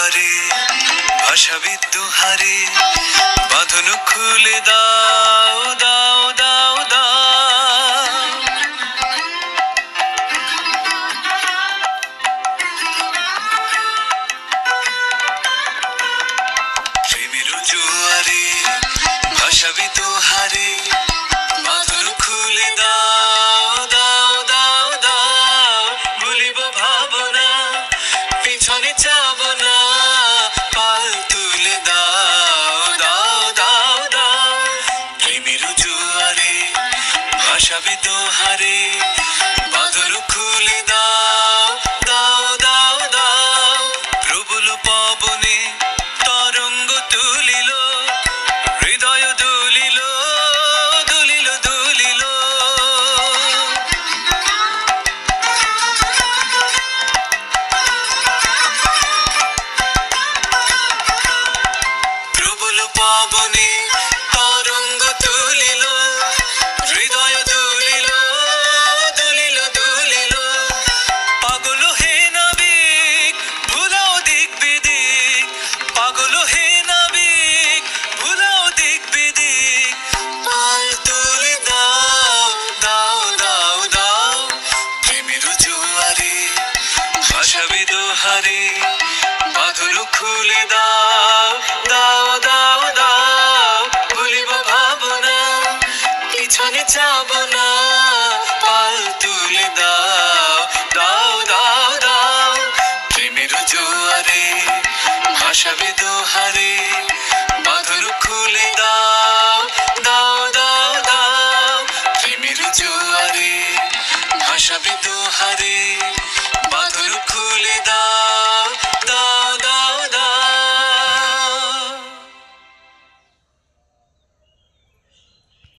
জোয়ারে ভাসাবি দুহারে বাঁধন খুলে দাও দাও দাও দাও। প্রেমের জোয়ারে ভাসাবি দুহারে বাঁধন খুলে দাও দাও দাও দাও। ভুলিব ভাবনা পিছনে যাব না, পাল তুলে দাও দাও দাও দাও। প্রেমের জোয়ারে ভাসাবি দুহারে বাঁধন খুলে দাও দাও দাও দাও। প্রবল পবনে তরঙ্গ তুলিল, হৃদয় দুলিল দুলিল দুলিল। প্রবল পবনে তরঙ্গ তুলিল, হৃদয় দুলিল দুলিল দুলিল। পাগল হে নাবিক ভুলাও দিক বিদিক, পাগল হে নাবিক ভুলাও দিক বিদিক। পাল তুলে দাও দাও দাও দাও। প্রেমের জোয়ারে ভাসাবি দুহারে বাঁধন খুলে দাও দাও দাও দাও। ভুলিব ভাবনা পিছনে যাব না, পাল তুলে দাও দাও দাও দাও। প্রেমের জোয়ারে ভাসাবি দুহারে বাঁধন খুলে দাও দাও দাও দাও। প্রেমের জোয়ারে ভাসাবি দুহারে